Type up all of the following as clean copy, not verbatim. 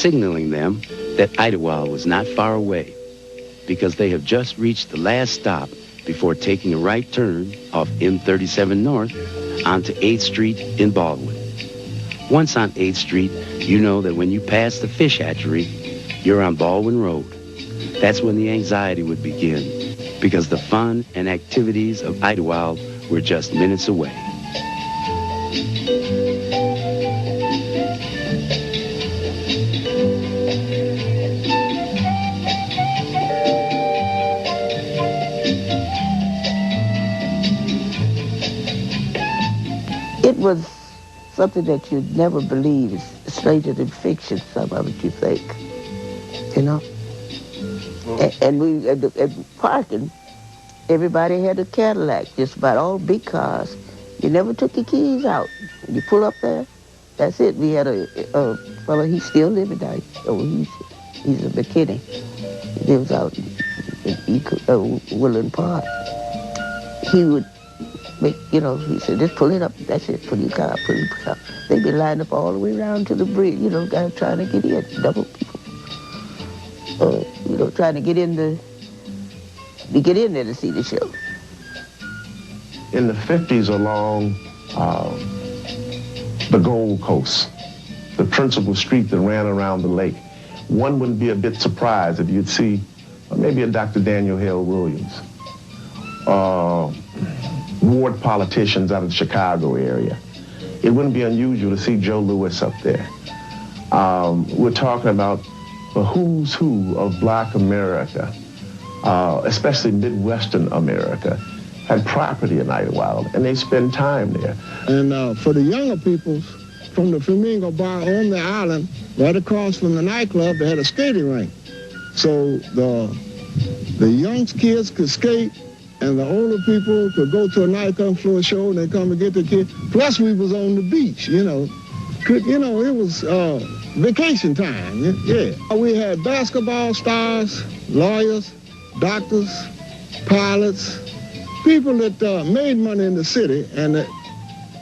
signaling them that Idlewild was not far away because they have just reached the last stop before taking a right turn off M37 North onto 8th Street in Baldwin. Once on 8th Street, you know that when you pass the fish hatchery, you're on Baldwin Road. That's when the anxiety would begin, because the fun and activities of Idlewild were just minutes away. It was something that you'd never believe. It's stranger than fiction, some of it you think, you know? And we, at parking, everybody had a Cadillac, just about all big cars. You never took your keys out. You pull up there, that's it. We had a fellow, he's still living there. Oh, he's a McKinney. He lives out in Woodland Park. He would make, you know, he said, just pull it up. That's it, pull your car up, pull your car up. They'd be lined up all the way around to the bridge, you know, guys trying to get in, double people. You know, trying to get in there to see the show. In the 50s along the Gold Coast, the principal street that ran around the lake, one wouldn't be a bit surprised if you'd see maybe a Dr. Daniel Hale Williams, ward politicians out of the Chicago area. It wouldn't be unusual to see Joe Louis up there. We're talking about the who's who of Black America, especially Midwestern America, had property in Idlewild, and they spend time there. And for the younger people, from the Flamingo Bar on the island, right across from the nightclub, they had a skating rink. So the young kids could skate, and the older people could go to a nightclub for a show, and they come and get the kids. Plus, we was on the beach, you know. It was vacation time, yeah. We had basketball stars, lawyers, doctors, pilots, people that made money in the city and that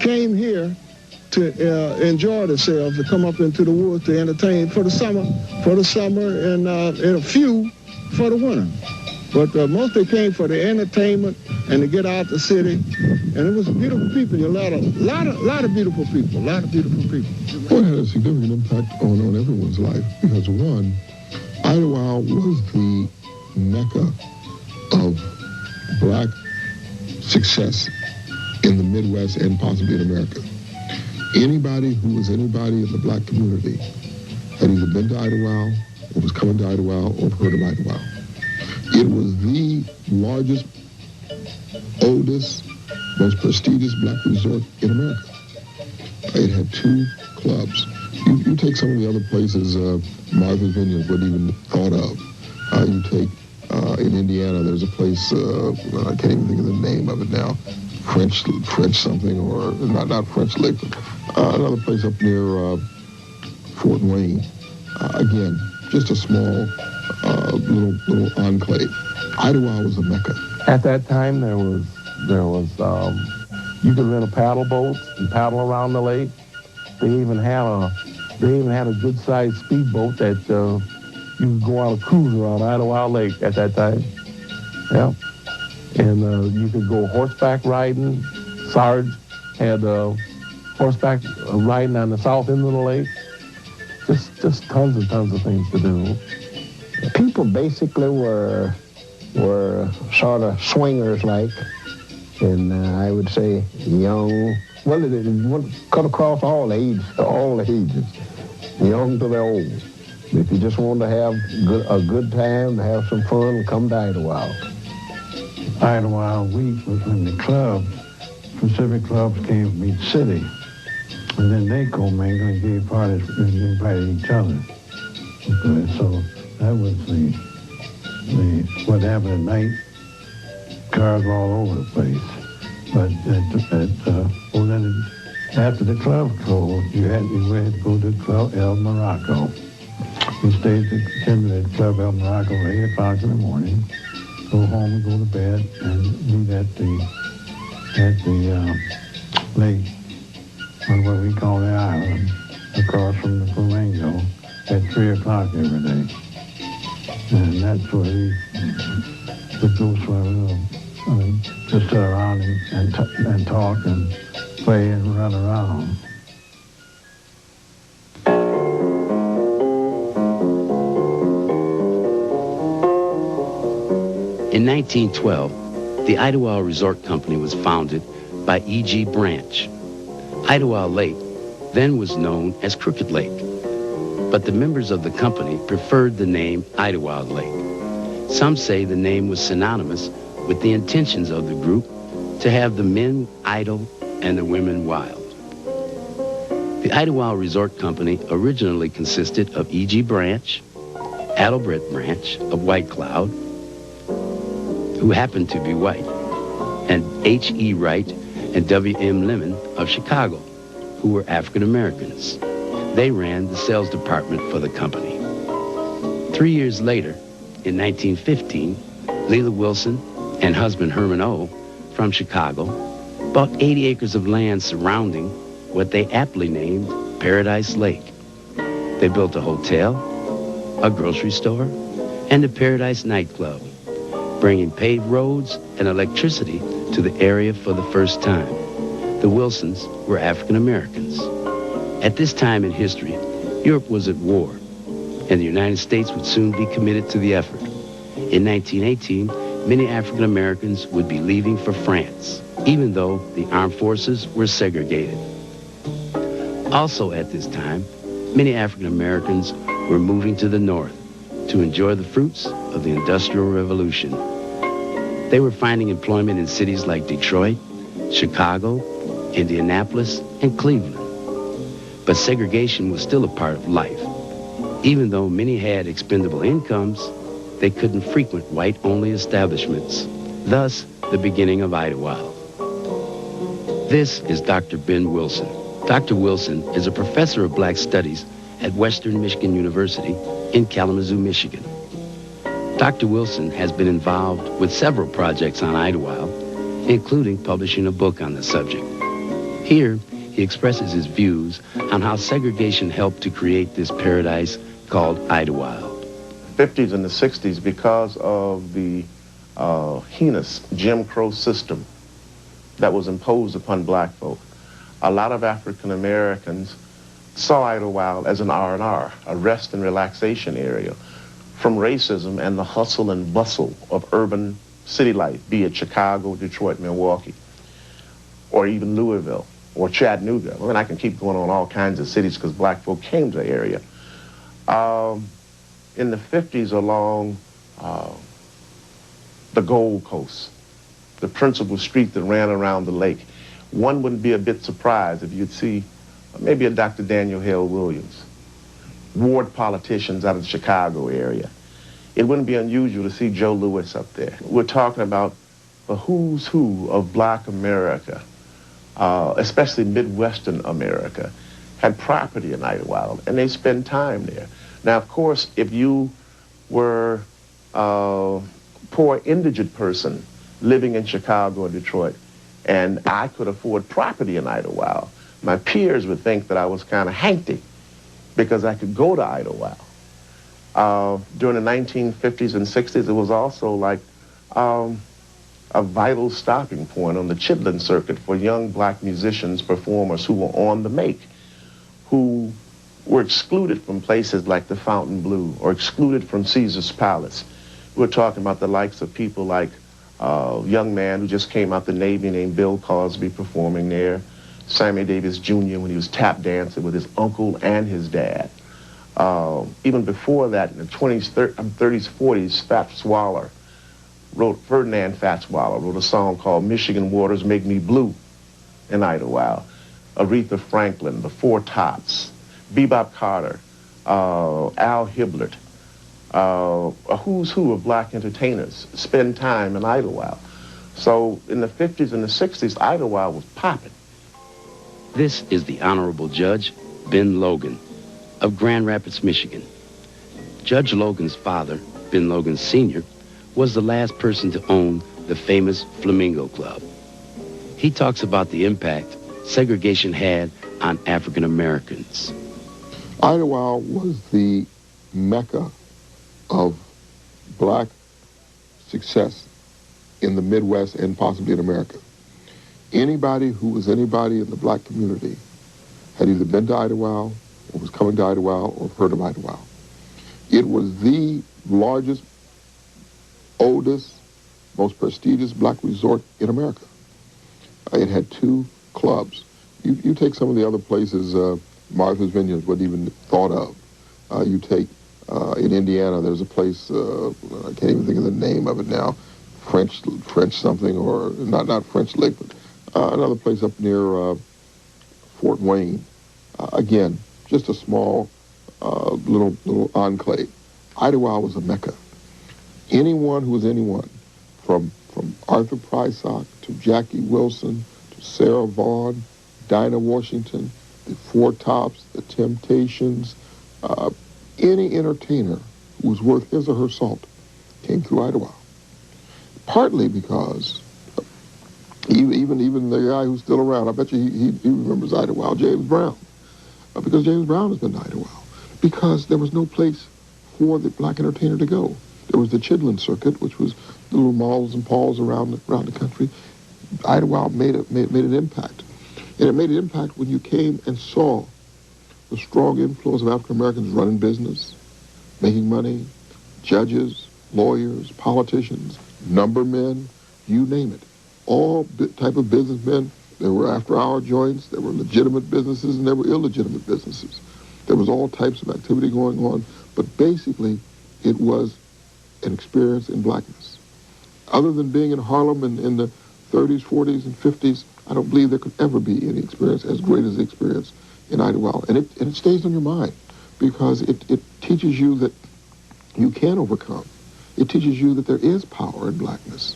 came here to enjoy themselves, to come up into the woods to entertain for the summer, and a few for the winter. But most they came for the entertainment and to get out the city. And it was beautiful people. A lot of beautiful people, Well, it had a significant impact on everyone's life because, one, Idlewild was the mecca of Black success in the Midwest and possibly in America. Anybody who was anybody in the Black community had either been to Idlewild or was coming to Idlewild or heard of Idlewild. It was the largest, oldest, most prestigious Black resort in America. It had 2 clubs. You take some of the other places, Martha's Vineyard wasn't even thought of. You take, in Indiana, there's a place, I can't even think of the name of it now, French something, or not French Lick, but another place up near Fort Wayne. Again, just a small little enclave. Idlewild was a mecca. At that time, there was you could rent a paddle boat and paddle around the lake. They even had a good-sized speedboat that you could go on a cruise around Idlewild Lake at that time. Yeah, and you could go horseback riding. Sarge had horseback riding on the south end of the lake. Just tons of things to do. People basically were sort of swingers-like, and I would say young. Well, it cut across all ages, young to the old. If you just wanted to have a good time, to have some fun, come to Idlewild. Idlewild Week was when the clubs, specific clubs, came from each city, and then they commingled and gave parties and invited each other. Okay, so that was what happened at night. Cars were all over the place. But then after the club closed, you had to go to Club El Morocco. We stayed attended at Club El Morocco at 8 o'clock in the morning, go home and go to bed, and meet at the lake, on what we call the island, across from the Flamingo, at 3 o'clock every day. And that's where we would go for a little, just sit around and talk and play and run around. In 1912, the Idlewild Resort Company was founded by E.G. Branch. Idlewild Lake then was known as Crooked Lake, but the members of the company preferred the name Idlewild Lake. Some say the name was synonymous with the intentions of the group to have the men idle and the women wild. The Idlewild Resort Company originally consisted of E.G. Branch, Adelbert Branch of White Cloud, who happened to be white, and H.E. Wright and W.M. Lemon of Chicago, who were African Americans. They ran the sales department for the company. 3 years later, in 1915, Leila Wilson and husband Herman O. from Chicago bought 80 acres of land surrounding what they aptly named Paradise Lake. They built a hotel, a grocery store, and a Paradise nightclub, bringing paved roads and electricity to the area for the first time. The Wilsons were African Americans. At this time in history, Europe was at war, and the United States would soon be committed to the effort. In 1918, many African Americans would be leaving for France, even though the armed forces were segregated. Also at this time, many African Americans were moving to the north to enjoy the fruits of the Industrial Revolution. They were finding employment in cities like Detroit, Chicago, Indianapolis, and Cleveland. But segregation was still a part of life. Even though many had expendable incomes, they couldn't frequent white-only establishments. Thus, the beginning of Idlewild. This is Dr. Ben Wilson. Dr. Wilson is a professor of black studies at Western Michigan University in Kalamazoo, Michigan. Dr. Wilson has been involved with several projects on Idlewild, including publishing a book on the subject. Here, he expresses his views on how segregation helped to create this paradise called Idlewild. 50s and the 60s, because of the heinous Jim Crow system that was imposed upon black folk, a lot of African Americans saw Idlewild as an R&R, a rest and relaxation area, from racism and the hustle and bustle of urban city life, be it Chicago, Detroit, Milwaukee, or even Louisville, or Chattanooga. I mean, I can keep going on all kinds of cities because black folk came to the area. In the 50s, along the Gold Coast, the principal street that ran around the lake, one wouldn't be a bit surprised if you'd see maybe a Dr. Daniel Hale Williams, ward politicians out of the Chicago area. It wouldn't be unusual to see Joe Louis up there. We're talking about the who's who of black America, especially Midwestern America, had property in Idlewild, and they spend time there. Now, of course, if you were a poor indigent person living in Chicago or Detroit, and I could afford property in Idlewild, my peers would think that I was kind of hanky because I could go to Idlewild. During the 1950s and 60s, it was also like a vital stopping point on the Chitlin circuit for young black musicians, performers who were on the make, who were excluded from places like the Fountain Blue or excluded from Caesar's Palace. We're talking about the likes of people like a young man who just came out the Navy named Bill Cosby performing there, Sammy Davis Jr. when he was tap dancing with his uncle and his dad. Even before that, in the 20s, 30s, 40s, Ferdinand Fats Waller wrote a song called Michigan Waters Make Me Blue in Idlewild. Aretha Franklin, the Four Tops, Bebop Carter, Al Hibbert, a who's who of black entertainers spend time in Idlewild. So in the 50s and the 60s, Idlewild was popping. This is the Honorable Judge Ben Logan of Grand Rapids, Michigan. Judge Logan's father, Ben Logan Sr., was the last person to own the famous Flamingo Club. He talks about the impact segregation had on African Americans. Idlewild was the mecca of black success in the Midwest and possibly in America. Anybody who was anybody in the black community had either been to Idlewild or was coming to Idlewild or heard of Idlewild. It was the largest, oldest, most prestigious black resort in America. It had 2 clubs. You take some of the other places, Martha's Vineyard wasn't even thought of. You take, in Indiana, there's a place, I can't even think of the name of it now, French something, or not French Lake, but another place up near Fort Wayne. Again, just a small little enclave. Idlewild was a mecca. Anyone who was anyone, from Arthur Prysock to Jackie Wilson to Sarah Vaughan, Dinah Washington, the Four Tops, the Temptations, any entertainer who was worth his or her salt came through Idlewild. Partly because even the guy who's still around, I bet you he remembers Idlewild, James Brown, because James Brown has been to Idlewild, because there was no place for the black entertainer to go. There was the Chitlin Circuit, which was the little malls and palls around the country. Idlewild made an impact. And it made an impact when you came and saw the strong influence of African Americans running business, making money, judges, lawyers, politicians, numbermen, you name it. All type of businessmen. There were after-hour joints, there were legitimate businesses, and there were illegitimate businesses. There was all types of activity going on, but basically it was an experience in blackness. Other than being in Harlem in the 30s, 40s, and 50s, I don't believe there could ever be any experience as great as the experience in Idlewild. And it stays on your mind because it teaches you that you can overcome. It teaches you that there is power in blackness.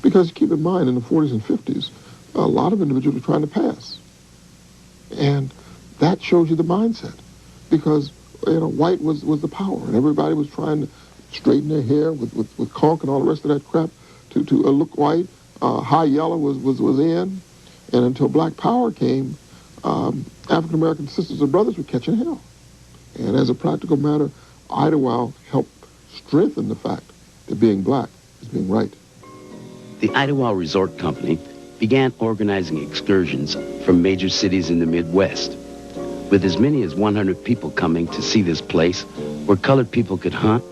Because keep in mind, in the 40s and 50s, a lot of individuals were trying to pass. And that shows you the mindset. Because, white was the power, and everybody was trying to straighten their hair with conch and all the rest of that crap to look white. High yellow was in. And until black power came, African-American sisters and brothers were catching hell. And as a practical matter, Idlewild helped strengthen the fact that being black is being right. The Idlewild Resort Company began organizing excursions from major cities in the Midwest, with as many as 100 people coming to see this place where colored people could hunt,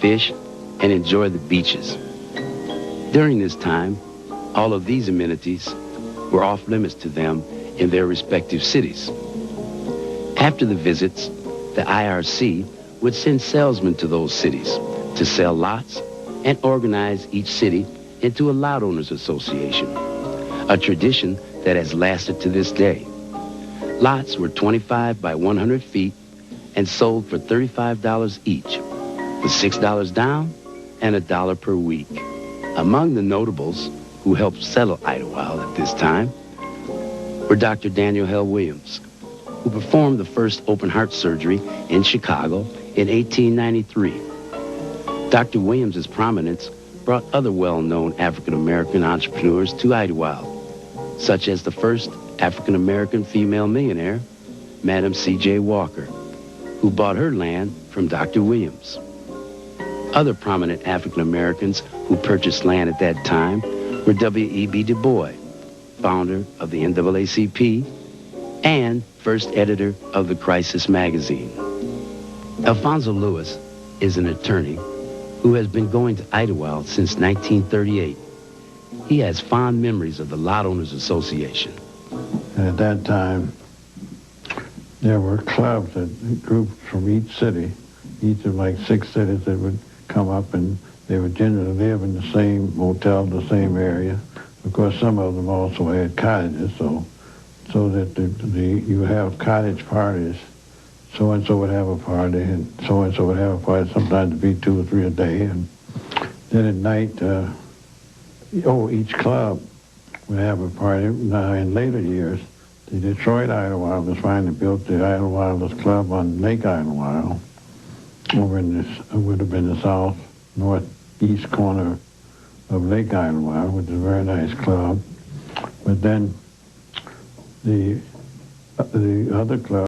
fish, and enjoy the beaches. During this time, all of these amenities were off limits to them in their respective cities. After the visits, the IRC would send salesmen to those cities to sell lots and organize each city into a lot owners association, a tradition that has lasted to this day. Lots were 25 by 100 feet and sold for $35 each, with $6 down and $1 per week. Among the notables who helped settle Idlewild at this time were Dr. Daniel Hell Williams, who performed the first open heart surgery in Chicago in 1893. Dr. Williams's prominence brought other well-known African-American entrepreneurs to Idlewild, such as the first African-American female millionaire, Madam C.J. Walker, who bought her land from Dr. Williams. Other prominent African-Americans who purchased land at that time were W.E.B. Du Bois, founder of the NAACP and first editor of the Crisis magazine. Alfonso Lewis is an attorney who has been going to Idlewild since 1938. He has fond memories of the Lot Owners Association. At that time, there were clubs, groups from each city, each of like 6 cities that would come up, and they would generally live in the same motel, the same area. Of course, some of them also had cottages, so that you would have cottage parties. So-and-so would have a party, and so-and-so would have a party. Sometimes it'd be 2 or 3 a day. And then at night, each club would have a party. Now, in later years, the Detroit Idlewilders finally built the Idlewilders Club on Lake Idlewild, over in this, would have been the south-northeast corner of Lake Idlewild, which is a very nice club. But then the other club